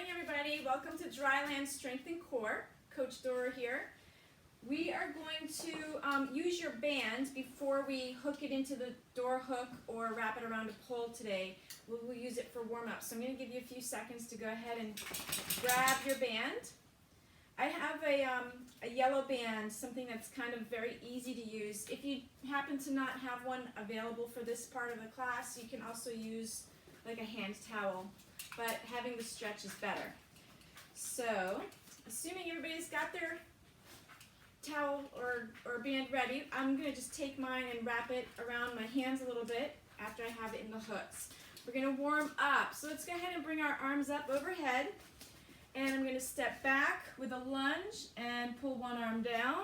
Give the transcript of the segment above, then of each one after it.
morning, everybody. Welcome to Dryland Strength and Core. Coach Dora here. We are going to use your band before we hook it into the door hook or wrap it around a pole today. We'll use it for warm-up. So I'm going to give you a few seconds to go ahead and grab your band. I have a yellow band, something that's kind of very easy to use. If you happen to not have one available for this part of the class, you can also use like a hand towel, but having the stretch is better. So, assuming everybody's got their towel or band ready, I'm going to just take mine and wrap it around my hands a little bit after I have it in the hooks. We're going to warm up. So let's go ahead and bring our arms up overhead. And I'm going to step back with a lunge and pull one arm down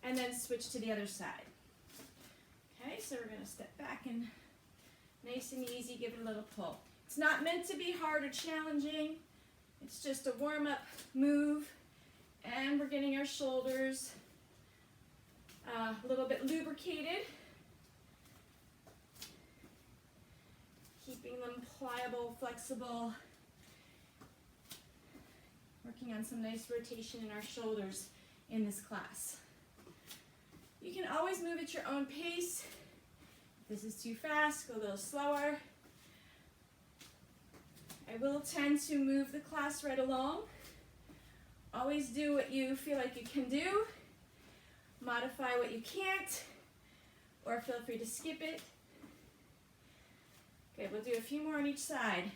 and then switch to the other side. Okay, so we're going to step back and nice and easy, give it a little pull. It's not meant to be hard or challenging. It's just a warm-up move. And we're getting our shoulders a little bit lubricated. Keeping them pliable, flexible. Working on some nice rotation in our shoulders in this class. You can always move at your own pace. If this is too fast, go a little slower. I will tend to move the class right along. Always do what you feel like you can do. Modify what you can't, or feel free to skip it. Okay, we'll do a few more on each side.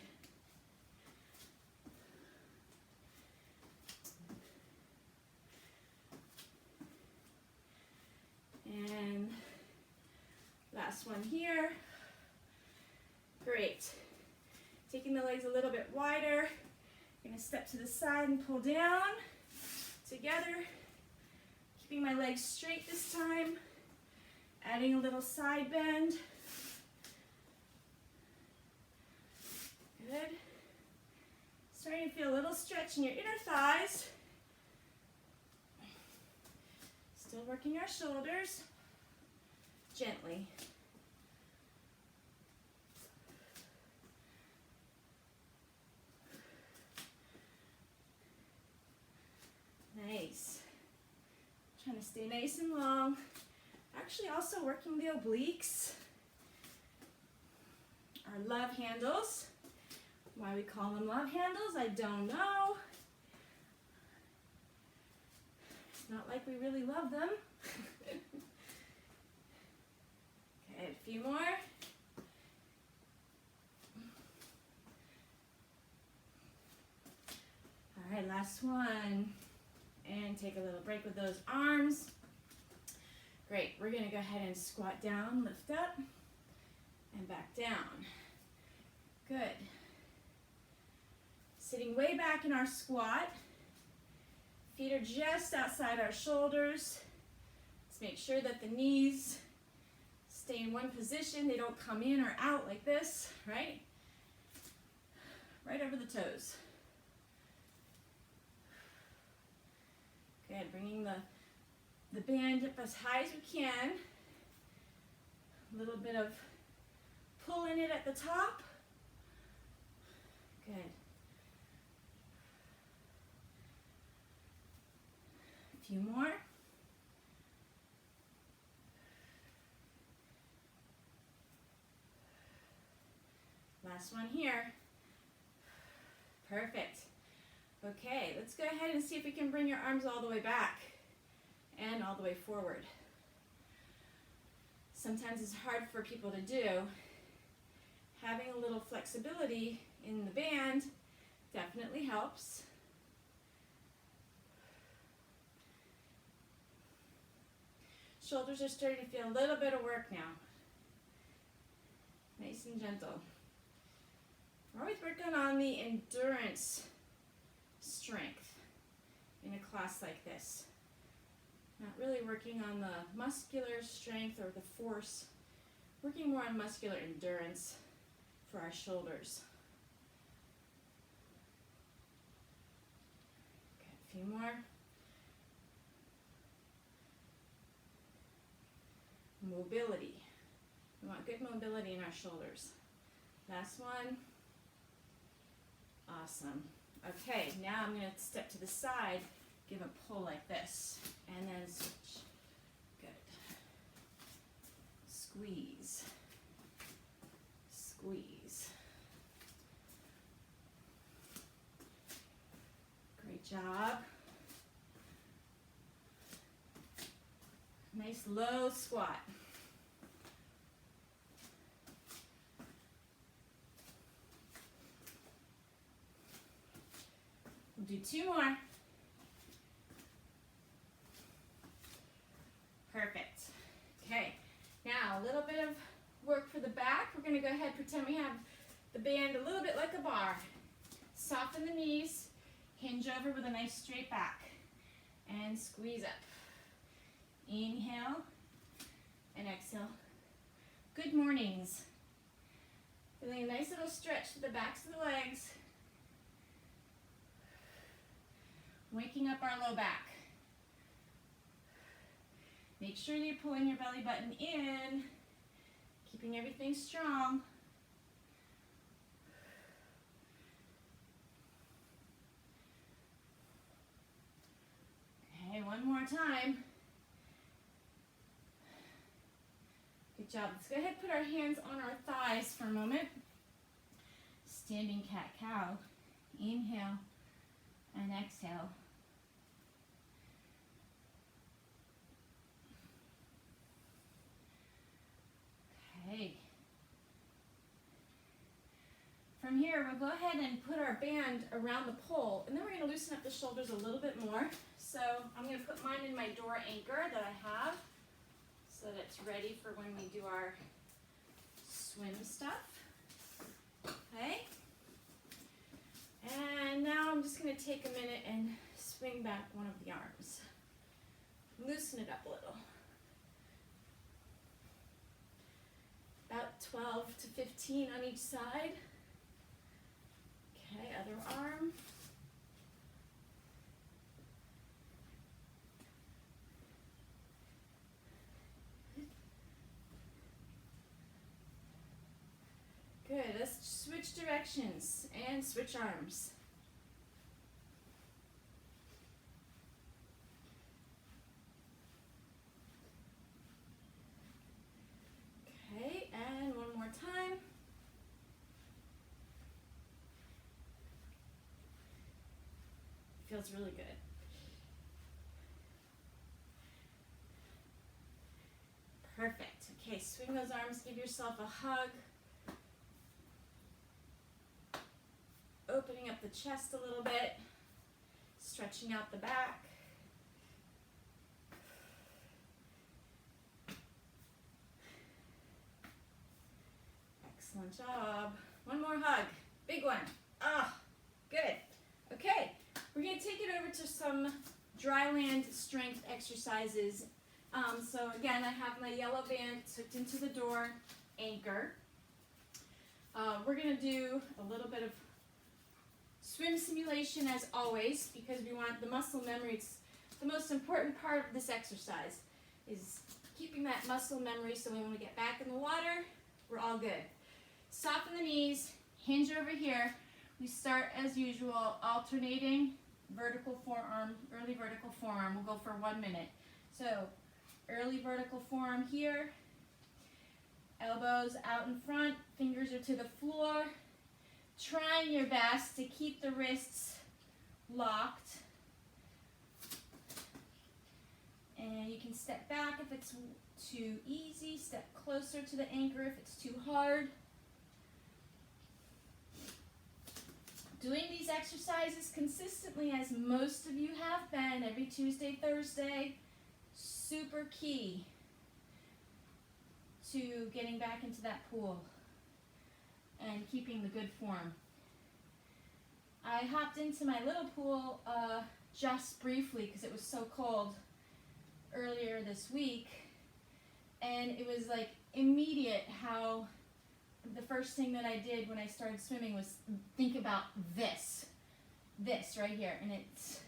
And last one here. Great. Taking the legs a little bit wider. I'm going to step to the side and pull down together. Keeping my legs straight this time. Adding a little side bend. Good. Starting to feel a little stretch in your inner thighs. Still working our shoulders gently. Nice. Trying to stay nice and long. Actually also working the obliques. Our love handles. Why we call them love handles, I don't know. It's not like we really love them. Okay, a few more. All right, last one. And take a little break with those arms. Great, we're gonna go ahead and squat down, lift up, and back down. Good. Sitting way back in our squat. Feet are just outside our shoulders. Let's make sure that the knees stay in one position. They don't come in or out like this, right? Right over the toes. Good, bringing the band up as high as we can. A little bit of pulling it at the top. Good. A few more. Last one here. Perfect. Okay, let's go ahead and see if we can bring your arms all the way back and all the way forward. Sometimes it's hard for people to do. Having a little flexibility in the band definitely helps. Shoulders are starting to feel a little bit of work now. Nice and gentle. We're always working on the endurance strength in a class like this. Not really working on the muscular strength or the force. Working more on muscular endurance for our shoulders. Okay, a few more. Mobility. We want good mobility in our shoulders. Last one. Awesome. Okay, now I'm going to step to the side, give a pull like this, and then switch. Good. Squeeze. Squeeze. Great job. Nice low squat. We'll do 2 more. Perfect. Okay, now a little bit of work for the back. We're going to go ahead and pretend we have the band a little bit like a bar. Soften the knees, hinge over with a nice straight back, and squeeze up. Inhale and exhale. Good mornings. Feeling a nice little stretch to the backs of the legs. Waking up our low back. Make sure you're pulling your belly button in, keeping everything strong. Okay, one more time. Good job. Let's go ahead and put our hands on our thighs for a moment. Standing cat-cow. Inhale and exhale. Okay. From here, we'll go ahead and put our band around the pole, and then we're going to loosen up the shoulders a little bit more. So I'm going to put mine in my door anchor that I have, so that it's ready for when we do our swim stuff. Okay. And now I'm just going to take a minute and swing back one of the arms. Loosen it up a little. About 12 to 15 on each side. Okay, other arm. Good, let's switch directions and switch arms. Okay, and one more time. Feels really good. Perfect. Okay, swing those arms, give yourself a hug. Opening up the chest a little bit, stretching out the back. Excellent job. One more hug. Big one. Ah, good. Okay, we're going to take it over to some Dryland strength exercises. So again, I have my yellow band tucked into the door anchor. We're going to do a little bit of swim simulation as always, because we want the muscle memory. It's the most important part of this exercise, is keeping that muscle memory so when we get back in the water, we're all good. Soften the knees, hinge over here. We start as usual, alternating vertical forearm, early vertical forearm. We'll go for 1 minute. So early vertical forearm here, elbows out in front, fingers are to the floor. Trying your best to keep the wrists locked. And you can step back if it's too easy, step closer to the anchor if it's too hard. Doing these exercises consistently, as most of you have been, every Tuesday, Thursday, super key to getting back into that pool and keeping the good form. I hopped into my little pool just briefly because it was so cold earlier this week, and it was like immediate how the first thing that I did when I started swimming was think about this right here, and it's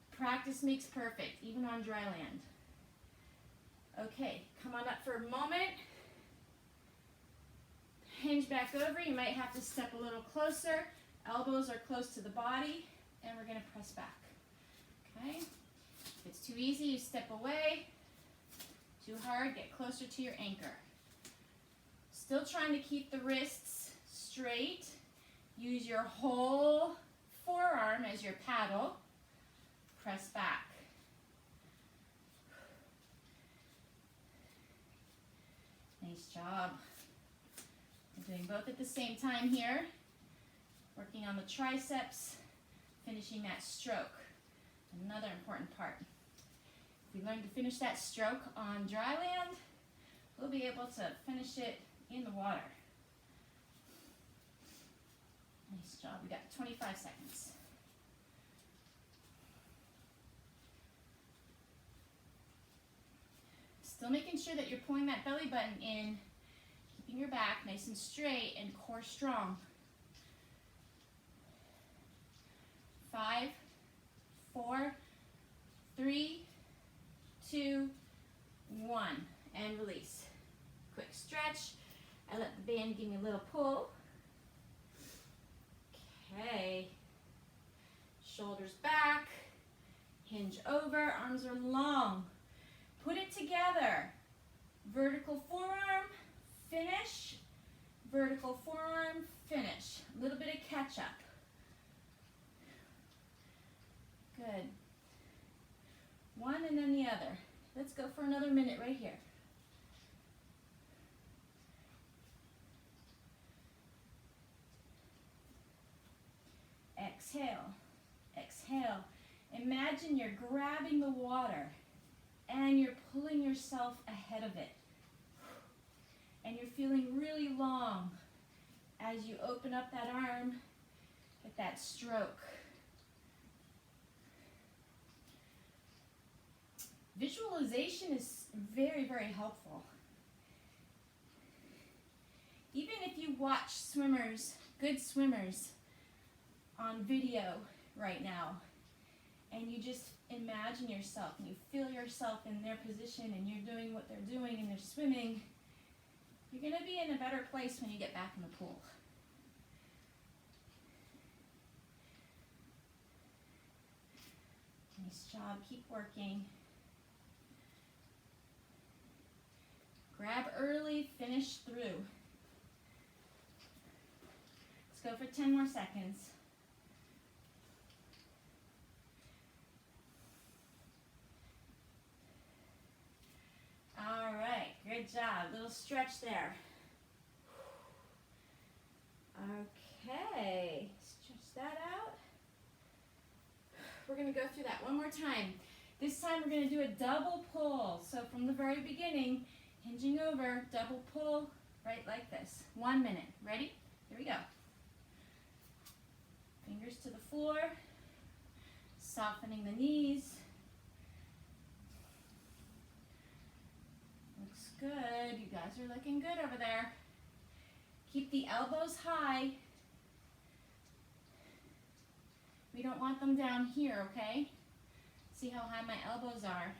practice makes perfect, even on dry land. Okay, come on up for a moment. Hinge back over. You might have to step a little closer. Elbows are close to the body, and we're gonna press back, okay? If it's too easy, you step away. Too hard, get closer to your anchor. Still trying to keep the wrists straight. Use your whole forearm as your paddle. Press back. Nice job. We're doing both at the same time here. Working on the triceps, finishing that stroke. Another important part. If we learn to finish that stroke on dry land, we'll be able to finish it in the water. Nice job. We got 25 seconds. Still making sure that you're pulling that belly button in, keeping your back nice and straight and core strong. 5, 4, 3, 2, 1, and release. Quick stretch. I let the band give me a little pull. Okay. Shoulders back. Hinge over. Arms are long. Put it together. Vertical forearm, finish. Vertical forearm, finish. A little bit of catch up. Good. One and then the other. Let's go for another minute right here. Exhale, exhale. Imagine you're grabbing the water and you're pulling yourself ahead of it. And you're feeling really long as you open up that arm, get that stroke. Visualization is very, very helpful. Even if you watch swimmers, good swimmers, on video right now, and you just imagine yourself and you feel yourself in their position and you're doing what they're doing and they're swimming, you're going to be in a better place when you get back in the pool. Nice job. Keep working. Grab early, finish through. Let's go for 10 more seconds. All right, good job. Little stretch there. Okay, stretch that out. We're going to go through that one more time. This time we're going to do a double pull. So from the very beginning, hinging over, double pull, right like this. 1 minute. Ready? Here we go. Fingers to the floor, softening the knees. Looks good. You guys are looking good over there. Keep the elbows high. We don't want them down here, okay? See how high my elbows are.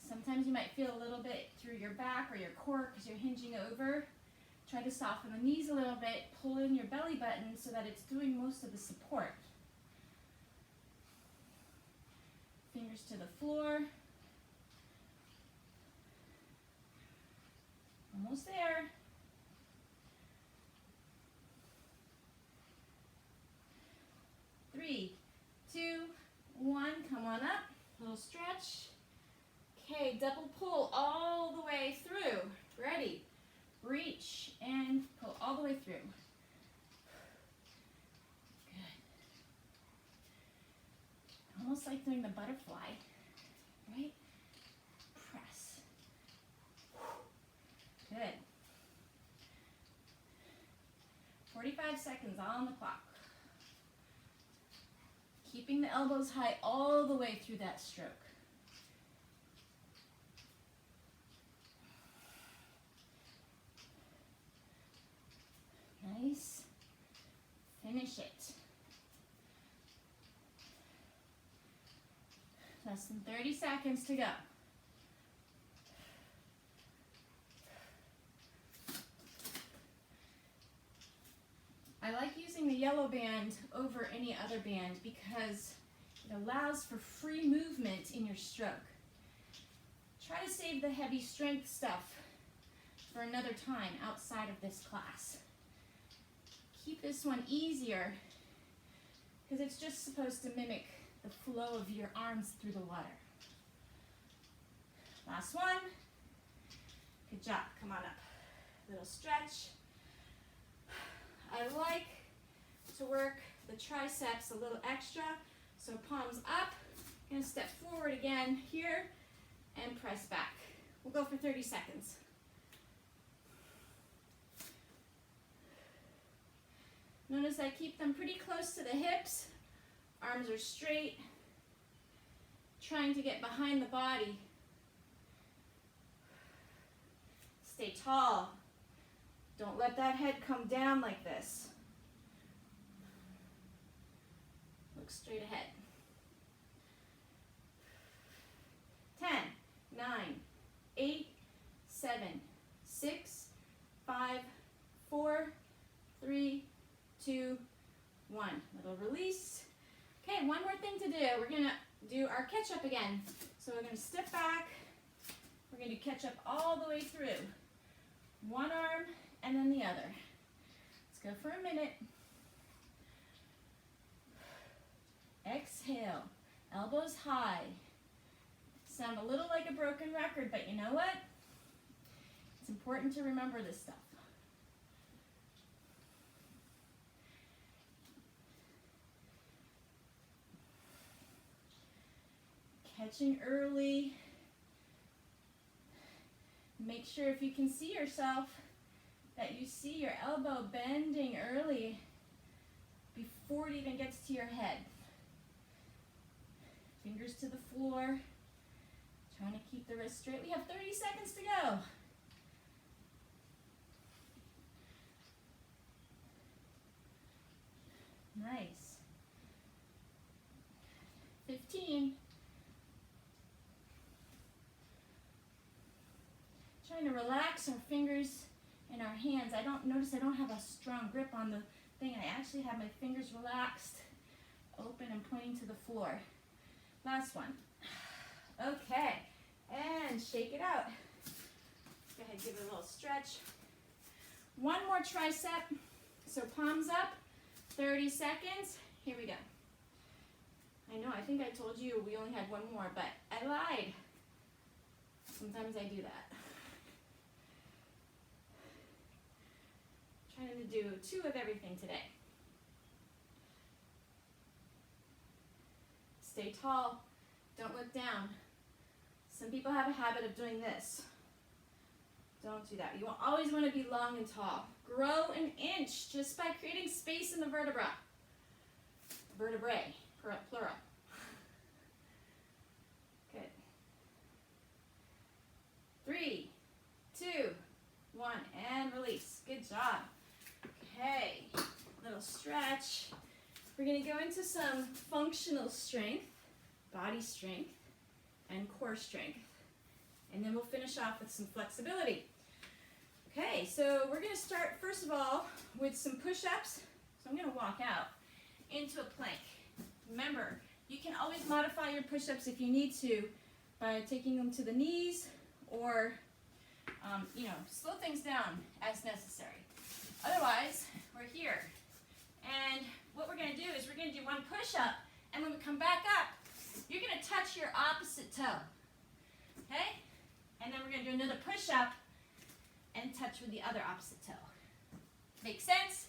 Sometimes you might feel a little bit through your back or your core because you're hinging over. Try to soften the knees a little bit. Pull in your belly button so that it's doing most of the support. Fingers to the floor. Almost there. Three, 2, 1, come on up. Little stretch. Okay, double pull all the way through. Ready? Reach and pull all the way through. Good. Almost like doing the butterfly, right? Press. Good. 45 seconds on the clock. Keeping the elbows high all the way through that stroke. Nice. Finish it. Less than 30 seconds to go. I like using the yellow band over any other band because it allows for free movement in your stroke. Try to save the heavy strength stuff for another time outside of this class. Keep this one easier because it's just supposed to mimic the flow of your arms through the water. Last one. Good job. Come on up. Little stretch. I like to work the triceps a little extra. So palms up. I'm going to step forward again here and press back. We'll go for 30 seconds. Notice I keep them pretty close to the hips. Arms are straight. Trying to get behind the body. Stay tall. Don't let that head come down like this. Look straight ahead. 10, 9, 8, 7, 6, 5, 4, 3, 2, 1. Little release. Okay, one more thing to do. We're going to do our catch up again. So we're going to step back. We're going to catch up all the way through. One arm and then the other. Let's go for a minute. Exhale. Elbows high. Sound a little like a broken record, but you know what? It's important to remember this stuff. Catching early. Make sure if you can see yourself that you see your elbow bending early before it even gets to your head. Fingers to the floor. Trying to keep the wrist straight. We have 30 seconds to go. Nice. 15. Trying to relax our fingers and our hands. I don't have a strong grip on the thing. I actually have my fingers relaxed, open and pointing to the floor. Last one. Okay, and shake it out. Go ahead, give it a little stretch. One more tricep. So palms up, 30 seconds. Here we go. I know, I think I told you we only had one more, but I lied. Sometimes I do that. Trying to do 2 of everything today. Stay tall. Don't look down. Some people have a habit of doing this. Don't do that. You always want to be long and tall. Grow an inch just by creating space in the vertebrae. Vertebrae, plural. Good. 3, 2, 1, and release. Good job. Okay, little stretch. We're going to go into some functional strength, body strength, and core strength. And then we'll finish off with some flexibility. Okay, so we're going to start, first of all, with some push-ups. So I'm going to walk out into a plank. Remember, you can always modify your push-ups if you need to by taking them to the knees or, slow things down as necessary. Otherwise, we're here. And what we're going to do is we're going to do one push-up, and when we come back up, you're going to touch your opposite toe. Okay? And then we're going to do another push-up and touch with the other opposite toe. Make sense?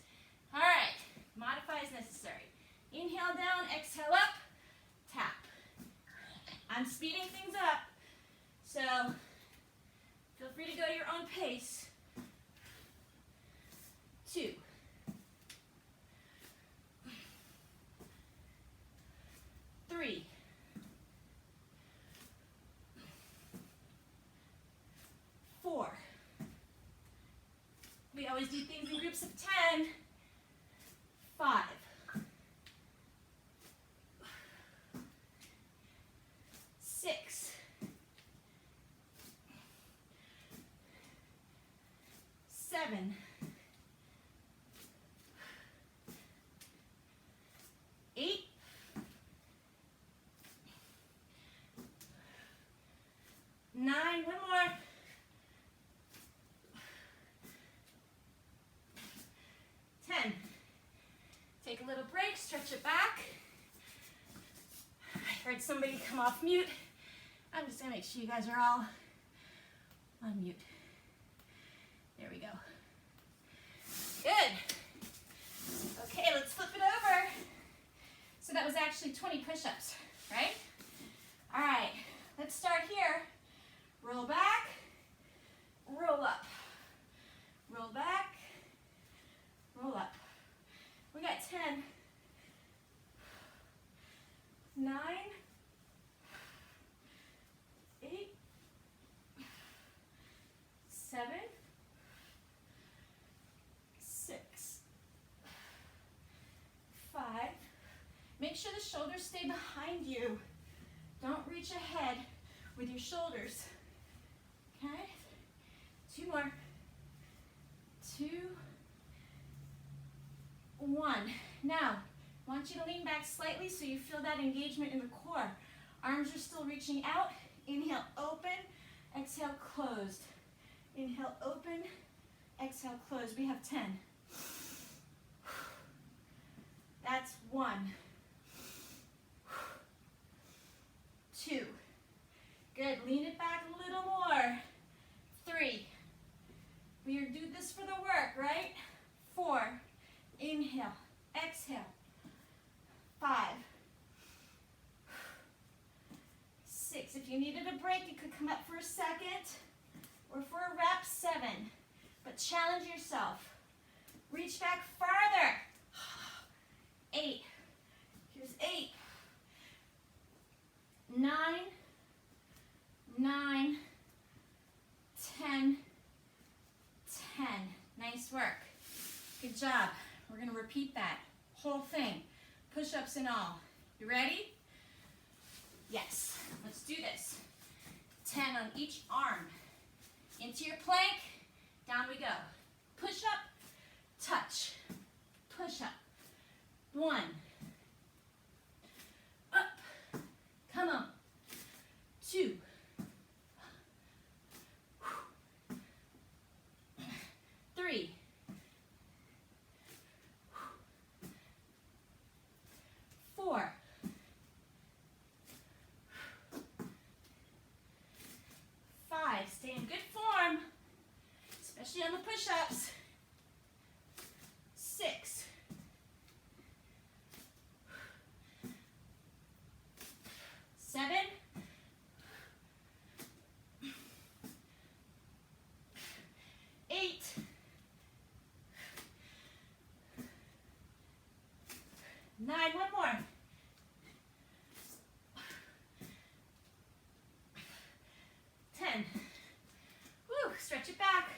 All right. Modify as necessary. Inhale down, exhale up, tap. I'm speeding things up, so feel free to go at your own pace. 2. 3. 4. We always do things in groups of 10. 5. 6. 7. stretch it back. I heard somebody come off mute. I'm just gonna make sure you guys are all on mute. There we go. Good. Okay, let's flip it over. So that was actually 20 push-ups, right? All right, let's start here. Roll back, roll up. Roll back, roll up. We got 10, 9, 8, 7, 6, 5. Make sure the shoulders stay behind you. Don't reach ahead with your shoulders. Okay? 2 more. 2, 1. Now, I want you to lean back slightly so you feel that engagement in the core. Arms are still reaching out. Inhale, open. Exhale, closed. Inhale, open. Exhale, closed. We have 10. That's 1. 2. Good. Lean it back a little more. 3. We do this for the work, right? 4. Inhale. Exhale. 5. 6. If you needed a break, you could come up for a second or for a rep. 7. But challenge yourself. Reach back farther. 8. Here's 8. 9. 9. 10. 10. Nice work. Good job. We're going to repeat that whole thing. Push-ups and all. You ready? Yes. Let's do this. 10 on each arm. Into your plank. Down we go. Push up. Touch. Push up. 1. Up. Come on. 2. 3. 4. 5. Stay in good form, especially on the push-ups. 6. 7. 8. 9. One more. 10. Woo, stretch it back.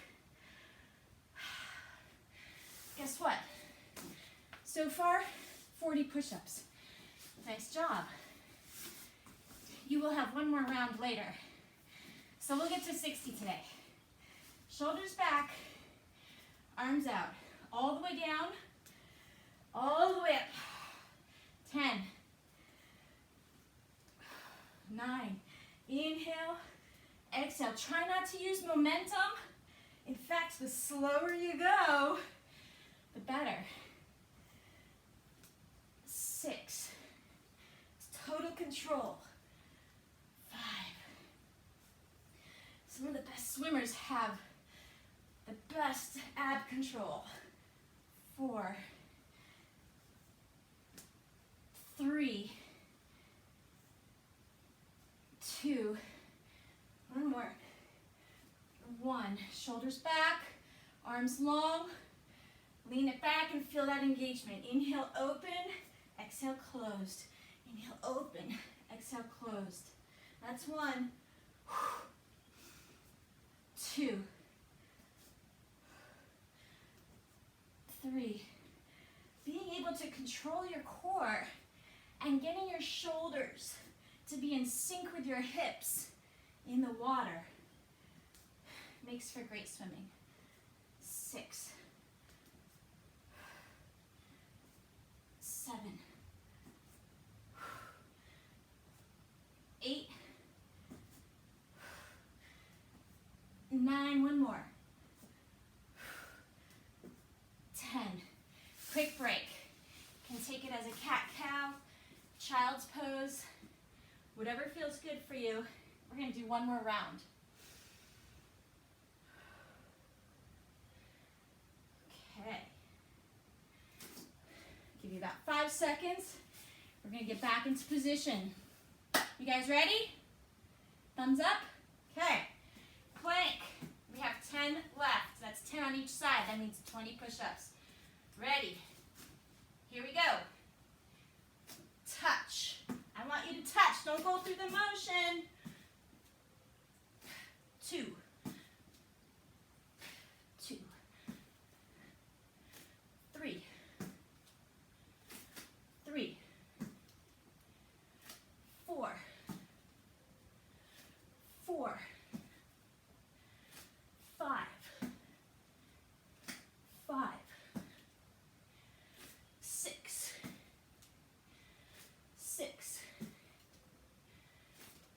Guess what? So far, 40 push-ups. Nice job. You will have one more round later. So we'll get to 60 today. Shoulders back, arms out. All the way down, all the way up. 10. 9. Inhale. Exhale. Try not to use momentum. In fact, the slower you go, the better. 6. It's total control. 5. Some of the best swimmers have the best ab control. 4. 3. 2. One more. 1. Shoulders back, arms long. Lean it back and feel that engagement. Inhale, open. Exhale, closed. Inhale, open. Exhale, closed. That's 1. 2. 3. Being able to control your core and getting your shoulders to be in sync with your hips in the water makes for great swimming. 6. 7. 8. 9. One more. 10. Quick break. can take it as a cat-cow, child's pose, whatever feels good for you. We're going to do one more round. Okay. Give you about 5 seconds. We're going to get back into position. You guys ready? Thumbs up? Okay. Plank. We have 10 left. That's 10 on each side. That means 20 push-ups. Ready? Here we go. Touch. I want you to touch. Don't go through the motion. 2. 2. 3. 3. 4. 4. 5. 5. 6. 6.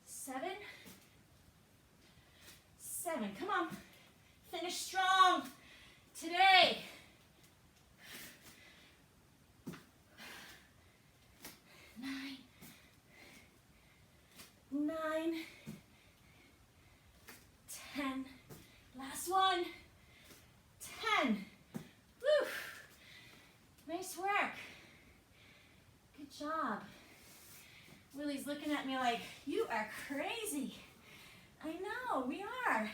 7. 7. Come on. Finish strong today. 9. 9. 10. Last one. 10. Woo. Nice work. Good job. Willie's looking at me like, you are crazy. I know, we are.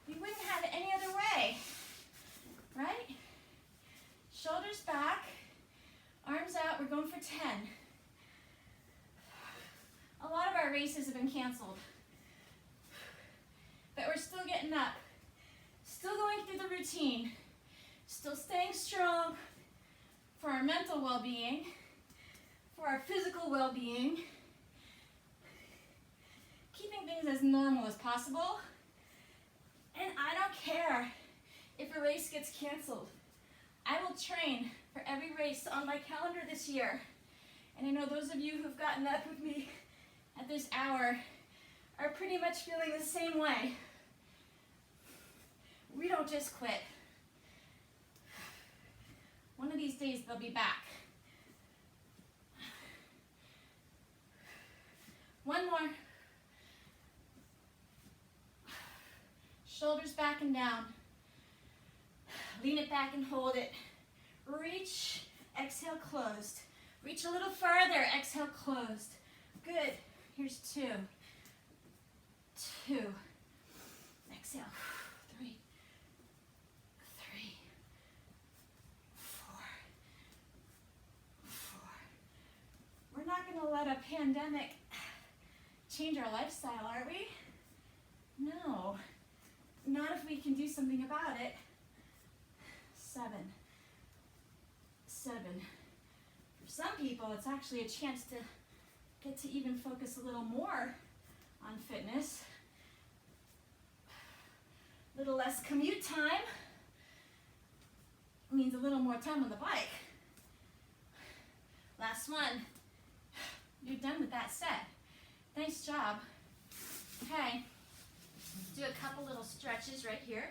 We wouldn't have it any other way, right? Shoulders back, arms out, we're going for 10. A lot of our races have been canceled, but we're still getting up, still going through the routine, still staying strong for our mental well-being, for our physical well-being, keeping things as normal as possible. And I don't care if a race gets canceled. I will train for every race on my calendar this year. And I know those of you who've gotten up with me at this hour are pretty much feeling the same way. We don't just quit. One of these days they'll be back. One more. Shoulders back and down. Lean it back and hold it. Reach, exhale, closed. Reach a little farther, exhale, closed. Good. Here's 2. 2. Exhale. 3. 3. 4. 4. We're not going to let a pandemic change our lifestyle, are we? No. Not if we can do something about it. 7. 7. For some people, it's actually a chance to get to even focus a little more on fitness. A little less commute time means a little more time on the bike. Last one. You're done with that set. Nice job. Okay. Let's do a couple little stretches right here.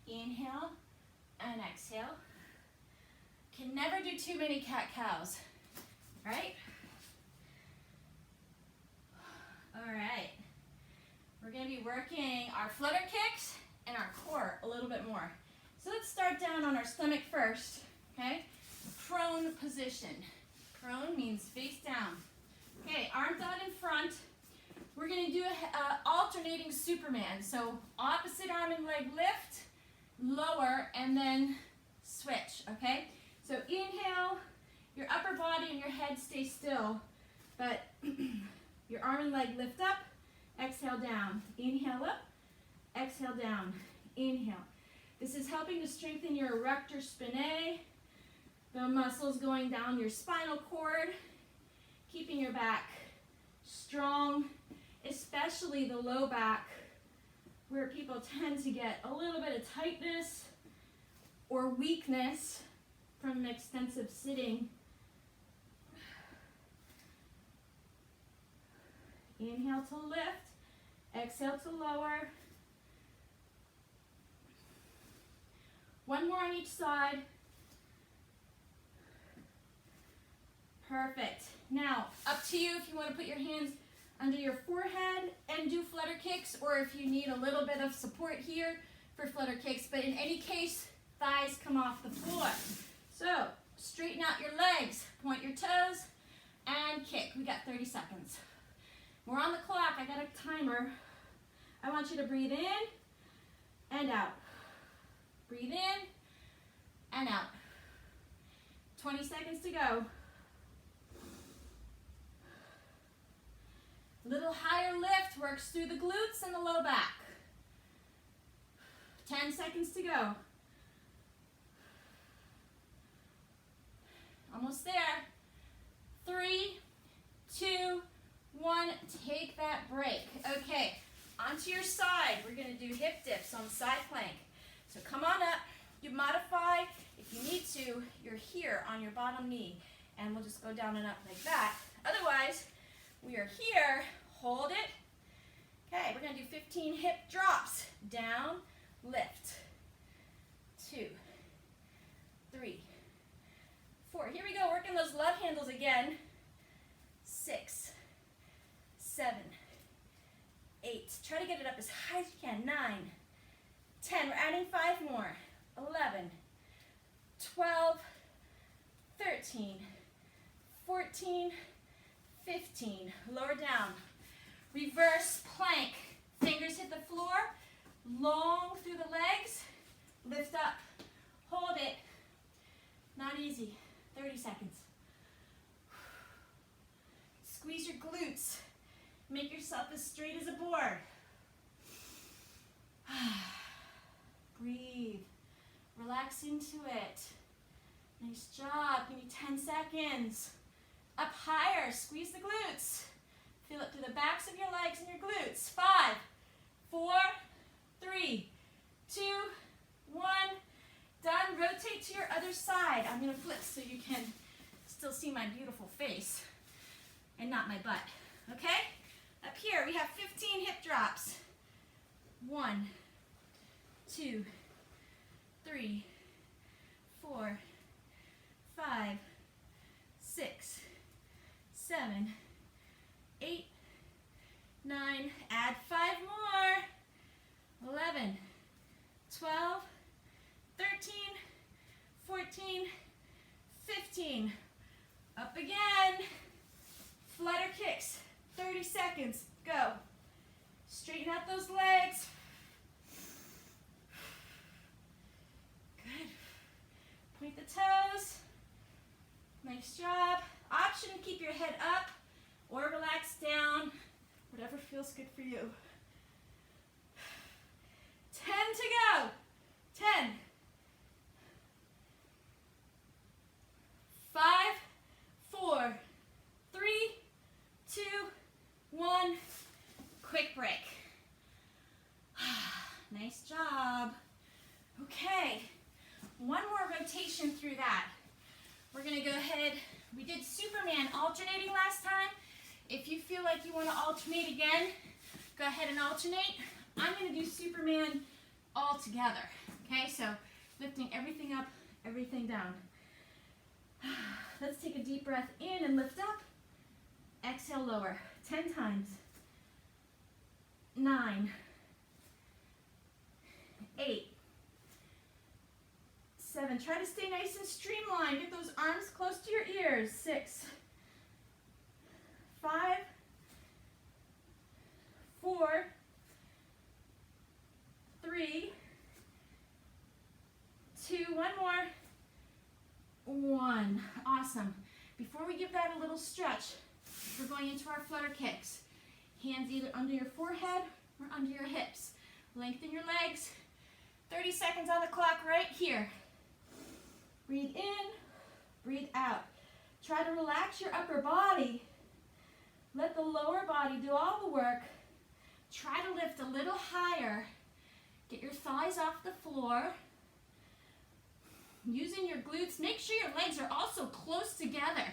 Inhale and exhale. Can never do too many cat-cows, right? All right. We're going to be working our flutter kicks and our core a little bit more. So let's start down on our stomach first, okay? Prone position. Prone means face down. Okay, arms out in front. We're going to do a alternating Superman. So opposite arm and leg lift, lower, and then switch, okay? So inhale, your upper body and your head stay still, but your arm and leg lift up, exhale down. Inhale up, exhale down. Inhale. This is helping to strengthen your erector spinae, the muscles going down your spinal cord, keeping your back strong, especially the low back, where people tend to get a little bit of tightness or weakness from extensive sitting. Inhale to lift, exhale to lower. One more on each side. Perfect. Now, up to you if you want to put your hands under your forehead and do flutter kicks, or if you need a little bit of support here for flutter kicks. But in any case, thighs come off the floor. So, straighten out your legs, point your toes, and kick. We got 30 seconds. We're on the clock. I got a timer. I want you to breathe in and out. Breathe in and out. 20 seconds to go. Little higher lift works through the glutes and the low back. 10 seconds to go. Almost there. 3, 2, 1. Take that break. Okay, onto your side. We're going to do hip dips on side plank. So come on up. You modify. If you need to, you're here on your bottom knee. And we'll just go down and up like that. Otherwise, we are here. Hold it. Okay, we're going to do 15 hip drops. Down, lift. 2, 3, 4. Here we go. Working those love handles again. 6, 7, 8. Try to get it up as high as you can. 9, 10. We're adding 5 more. 11, 12, 13, 14, 15. Lower down. Reverse plank. Fingers hit the floor. Long through the legs. Lift up. Hold it. Not easy. 30 seconds. Squeeze your glutes. Make yourself as straight as a board. Breathe. Relax into it. Nice job. Give me 10 seconds. Up higher. Squeeze the glutes. Feel it through the backs of your legs and your glutes. 5, 4, 3, 2, 1. Done. Rotate to your other side. I'm going to flip so you can still see my beautiful face and not my butt. Okay? Up here we have 15 hip drops. 1, 2, 3, 4, 5, 6, 7, 8, 9. Add 5 more. 11, 12, 13, 14, 15. Up again. Flutter kicks. 30 seconds. Go. Straighten out those legs. Good. Point the toes. Nice job. Option to keep your head up or relax down. Whatever feels good for you. 10 to go. 10. 5, 4, 3, 2, 1. Quick break. Nice job. Okay. One more rotation through that. We're going to go ahead. We did Superman alternating last time. If you feel like you want to alternate again, go ahead and alternate. I'm going to do Superman all together. Okay, so lifting everything up, everything down. Let's take a deep breath in and lift up. Exhale, lower. 10 times. 9, 8, 7. Try to stay nice and streamlined. Get those arms close to your ears. 6, 5, 4, 3, 2, one more. 1. Awesome. Before we give that a little stretch, we're going into our flutter kicks. Hands either under your forehead or under your hips. Lengthen your legs. 30 seconds on the clock right here. Breathe in, breathe out. Try to relax your upper body. Let the lower body do all the work. Try to lift a little higher. Get your thighs off the floor. Using your glutes, make sure your legs are also close together.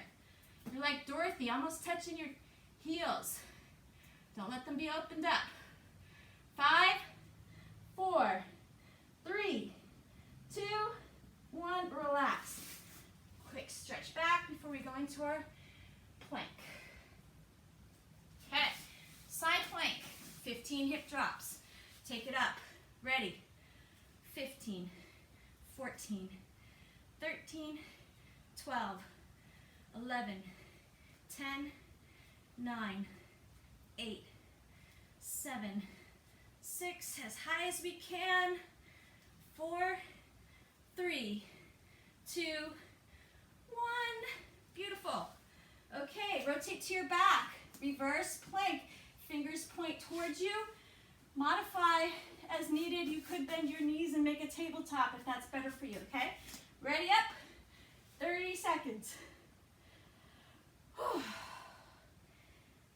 You're like Dorothy, almost touching your heels. Don't let them be opened up. 5, 4, 3, 2, 1. Relax. Quick stretch back before we go into our plank. Okay, side plank, 15 hip drops. Take it up, ready, 15, 14, 13, 12, 11, 10, 9, 8, 7, 6, as high as we can, 4, 3, 2, 1. Beautiful. Okay, rotate to your back. Reverse plank. Fingers point towards you. Modify as needed. You could bend your knees and make a tabletop if that's better for you, okay? Ready up? 30 seconds. Whew.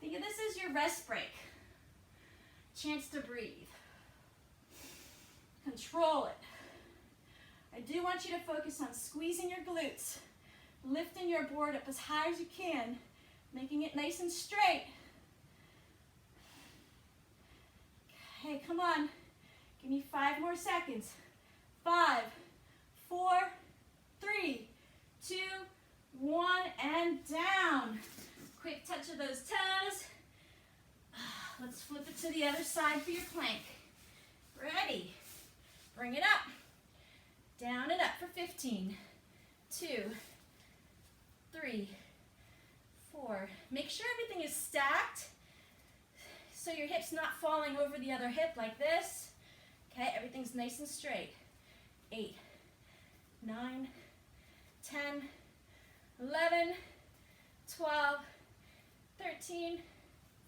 Think of this as your rest break. Chance to breathe. Control it. I do want you to focus on squeezing your glutes, lifting your board up as high as you can, making it nice and straight. Okay, come on. Give me 5 more seconds. 5, 4, 3, 2, 1, and down. Quick touch of those toes. Let's flip it to the other side for your plank. Ready. Bring it up. Down and up for 15, 2, 3, 4. Make sure everything is stacked so your hip's not falling over the other hip like this. Okay, everything's nice and straight. 8, 9, 10, 11, 12, 13,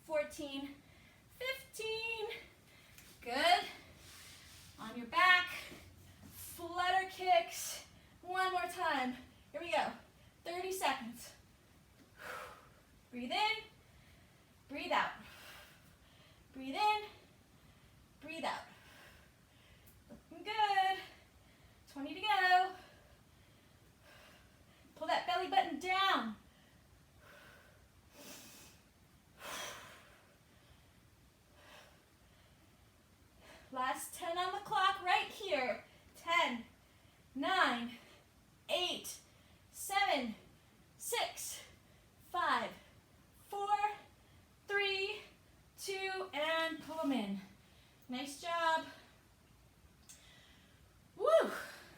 14, 15. Good. On your back. Flutter kicks. One more time. Here we go. 30 seconds. Breathe in. Breathe out. Breathe in. Breathe out. Looking good. 20 to go. Pull that belly button down. Last 10 on the clock right here. 10, 9, 8, 7, 6, 5, 4, 3, 2, and pull them in. Nice job. Woo!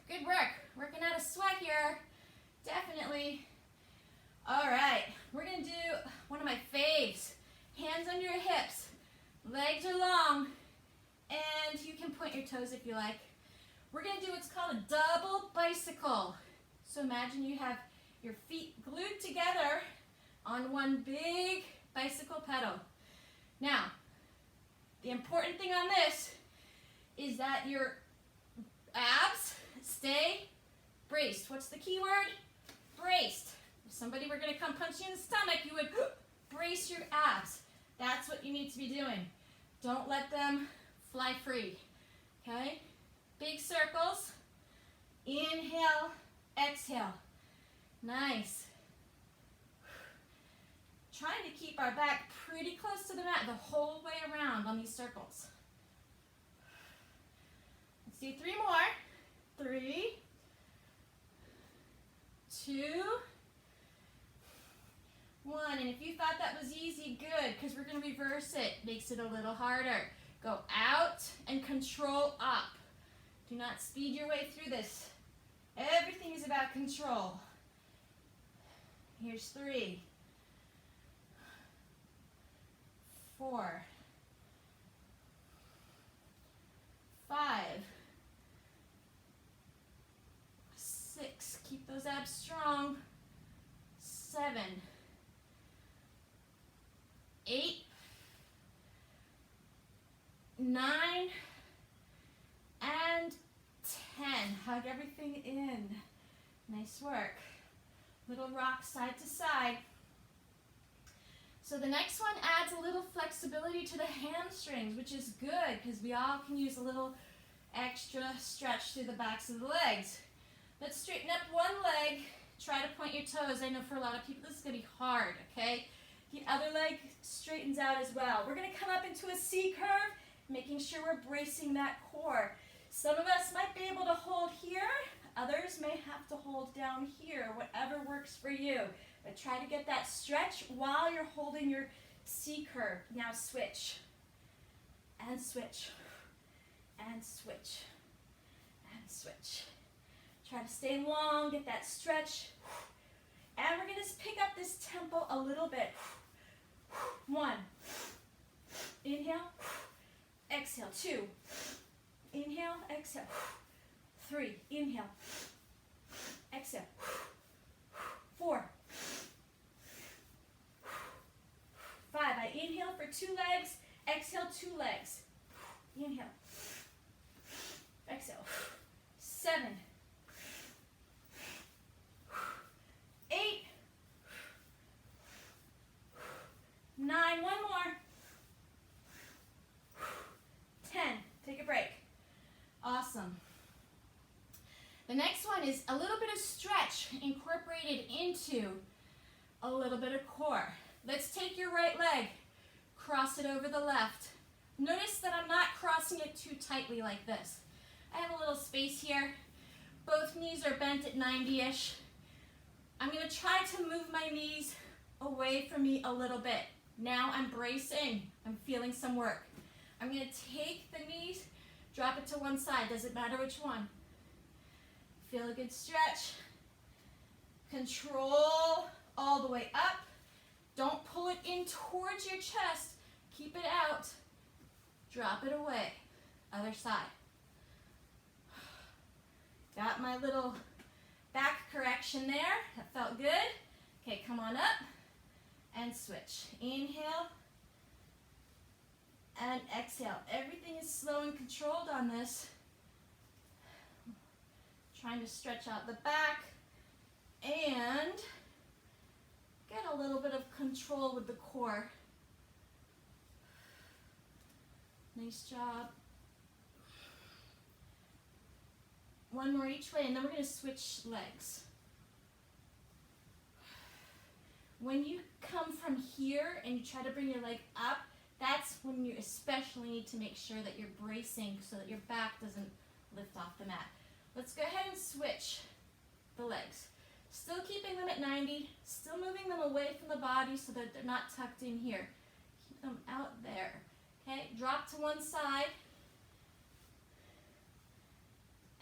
Good work. Working out a sweat here. Definitely. All right. We're going to do one of my faves. Hands under your hips. Legs are long. And you can point your toes if you like. We're going to do what's called a double bicycle. So imagine you have your feet glued together on one big bicycle pedal. Now, the important thing on this is that your abs stay braced. What's the key word? Braced. If somebody were going to come punch you in the stomach, you would brace your abs. That's what you need to be doing. Don't let them fly free. Okay? Big circles. Inhale, exhale. Nice. Trying to keep our back pretty close to the mat the whole way around on these circles. Let's do 3 more. 3, 2, 1. And if you thought that was easy, good, because we're going to reverse it. Makes it a little harder. Go out and control up. Do not speed your way through this. Everything is about control. Here's 3, 4, 5, 6. Keep those abs strong. 7, 8, 9, and 10. Hug everything in. Nice work. Little rock side to side. So the next one adds a little flexibility to the hamstrings, which is good because we all can use a little extra stretch through the backs of the legs. Let's straighten up one leg. Try to point your toes. I know for a lot of people this is going to be hard, okay? The other leg straightens out as well. We're going to come up into a C curve, making sure we're bracing that core. Some of us might be able to hold here. Others may have to hold down here, whatever works works for you. But try to get that stretch while you're holding your C curve. Now switch, and switch, and switch, and switch. Try to stay long, get that stretch. And we're going to pick up this tempo a little bit. 1. Inhale. Exhale. 2. Inhale. Exhale. 3. Inhale. Exhale. 4. 5. I inhale for 2 legs. Exhale 2 legs. Inhale. Exhale. 7. 8. 9. One more. 10. Take a break. Awesome. The next one is a little bit of stretch incorporated into a little bit of core. Let's take your right leg, cross it over the left. Notice that I'm not crossing it too tightly like this. I have a little space here. Both knees are bent at 90-ish. I'm going to try to move my knees away from me a little bit. Now I'm bracing. I'm feeling some work. I'm going to take the knees, drop it to one side. Doesn't matter which one. Feel a good stretch. Control all the way up. Don't pull it in towards your chest. Keep it out. Drop it away. Other side. Got my little back correction there. That felt good. Okay, come on up and switch. Inhale and exhale. Everything is slow and controlled on this. Trying to stretch out the back and get a little bit of control with the core. Nice job. One more each way, and then we're going to switch legs. When you come from here and you try to bring your leg up, that's when you especially need to make sure that you're bracing so that your back doesn't lift off the mat. Let's go ahead and switch the legs. Still keeping them at 90, still moving them away from the body so that they're not tucked in here. Keep them out there. Okay, drop to one side.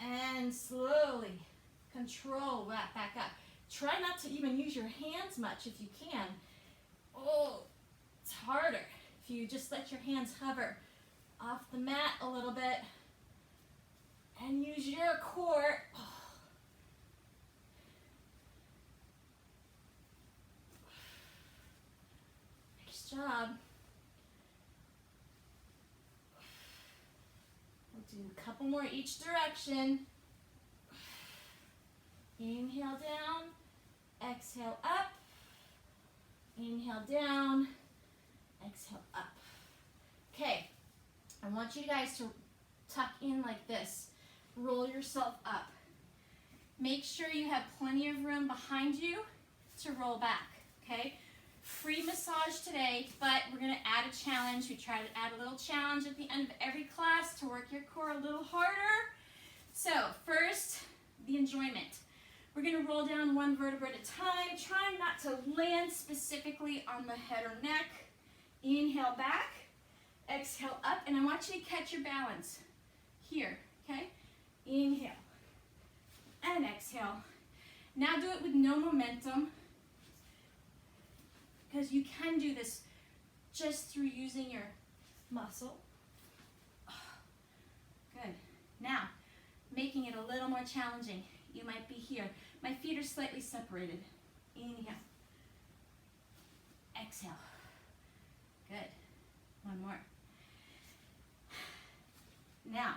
And slowly control that back up. Try not to even use your hands much if you can. Oh, it's harder if you just let your hands hover off the mat a little bit and use your core. Oh. Nice job. Do a couple more each direction. Inhale down, exhale up. Inhale down, exhale up. Okay, I want you guys to tuck in like this. Roll yourself up. Make sure you have plenty of room behind you to roll back, okay? Free massage today, but we're going to add a challenge. We try to add a little challenge at the end of every class to work your core a little harder. So first, the enjoyment. We're going to roll down one vertebra at a time, trying not to land specifically on the head or neck. Inhale back, exhale up, and I want you to catch your balance here, okay? Inhale and exhale. Now do it with no momentum, because you can do this just through using your muscle. Good. Now, making it a little more challenging. You might be here. My feet are slightly separated. Inhale. Exhale. Good. One more. Now,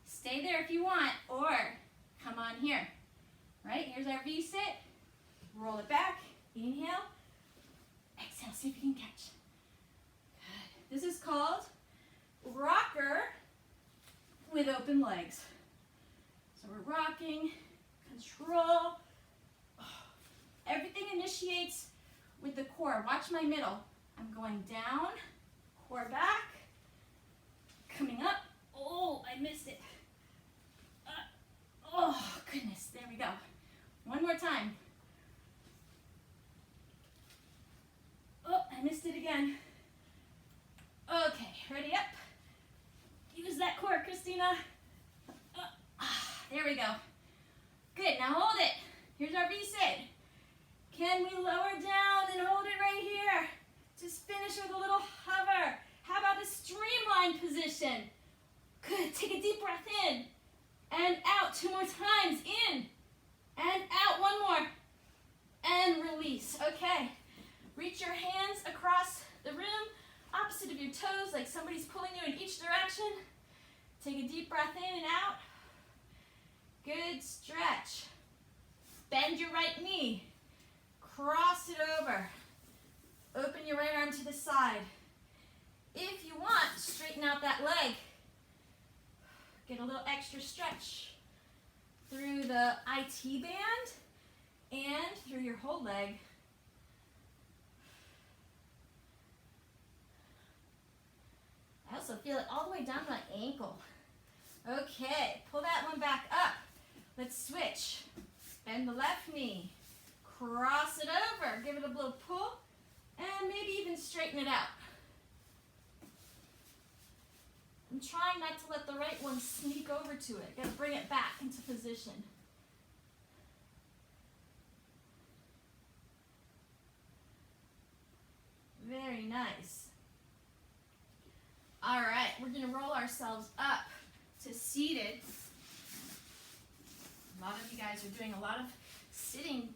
stay there if you want, or come on here. Right? Here's our V-sit. Roll it back. Inhale. Exhale, see if you can catch. Good. This is called rocker with open legs. So we're rocking, control. Everything initiates with the core. Watch my middle. I'm going down, core back, coming up. Oh, I missed it. Oh, goodness. There we go. One more time. There we go. Good, now hold it. Here's our V-sit. Can we lower down and hold it right here? Just finish with a little hover. How about a streamlined position? Good, take a deep breath in and out 2 more times. In and out, 1 more. And release, okay. Reach your hands across the room, opposite of your toes, like somebody's pulling you in each direction. Take a deep breath in and out. Good stretch. Bend your right knee. Cross it over. Open your right arm to the side. If you want, straighten out that leg. Get a little extra stretch through the IT band and through your whole leg. I also feel it all the way down to my ankle. Okay, pull that one back up. Let's switch. Bend the left knee. Cross it over. Give it a little pull. And maybe even straighten it out. I'm trying not to let the right one sneak over to it. Gotta bring it back into position. Very nice. All right, we're gonna roll ourselves up to seated. A lot of you guys are doing a lot of sitting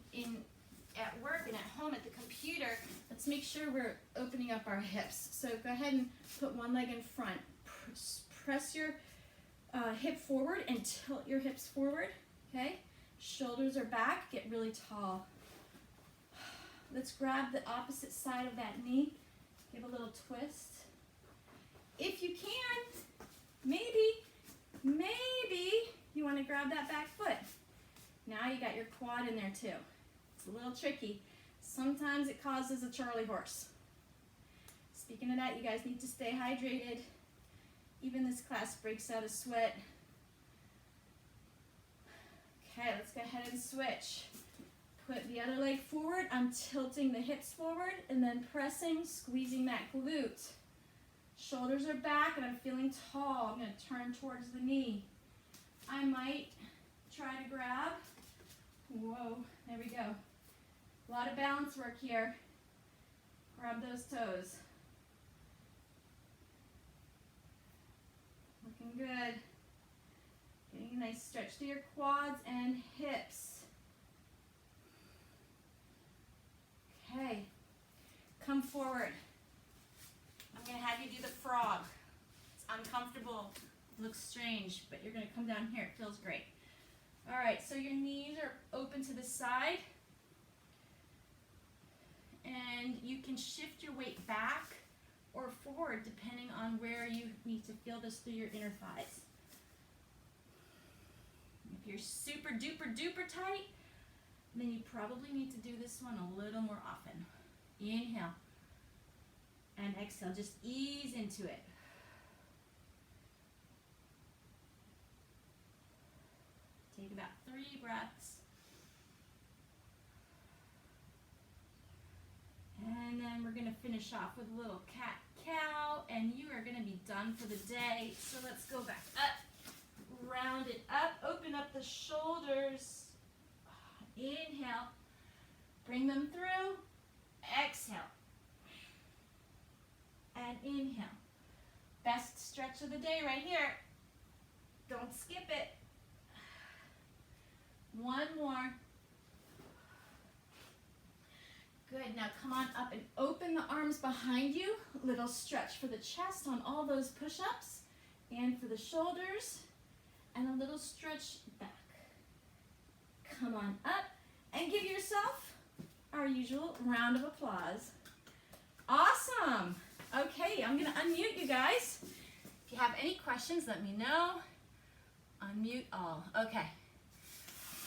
at work and at home at the computer. Let's make sure we're opening up our hips. So go ahead and put one leg in front. Press your hip forward and tilt your hips forward, okay? Shoulders are back, get really tall. Let's grab the opposite side of that knee. Give a little twist. If you can, maybe you want to grab that back foot. Now you got your quad in there too. It's a little tricky. Sometimes it causes a Charlie horse. Speaking of that, you guys need to stay hydrated. Even this class breaks out a sweat. Okay, let's go ahead and switch. Put the other leg forward. I'm tilting the hips forward and then pressing, squeezing that glute. Shoulders are back and I'm feeling tall. I'm going to turn towards the knee. I might try to grab. Whoa, there we go. A lot of balance work here. Grab those toes. Looking good. Getting a nice stretch to your quads and hips. Okay, come forward. I'm going to have you do the frog. It's uncomfortable, looks strange, but you're going to come down here. It feels great. All right, so your knees are open to the side. And you can shift your weight back or forward depending on where you need to feel this through your inner thighs. If you're super duper duper tight, then you probably need to do this one a little more often. Inhale and exhale, just ease into it. Take about 3 breaths. And then we're gonna finish off with a little cat-cow, and you are gonna be done for the day. So let's go back up, round it up, open up the shoulders. Inhale, bring them through, exhale, and inhale. Best stretch of the day right here. Don't skip it. One more. Good, now come on up and open the arms behind you. Little stretch for the chest on all those push-ups and for the shoulders, and a little stretch back. Come on up and give yourself our usual round of applause. Awesome. Okay, I'm gonna unmute you guys. If you have any questions, let me know. Unmute all. Okay.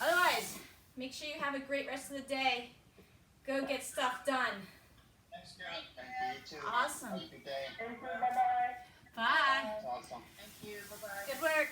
Otherwise, make sure you have a great rest of the day. Go get stuff done. Thanks, girl. Thank you, too. Awesome. Have a good day. Thank you. Bye-bye. Bye. Awesome. Thank you. Bye-bye. Good work.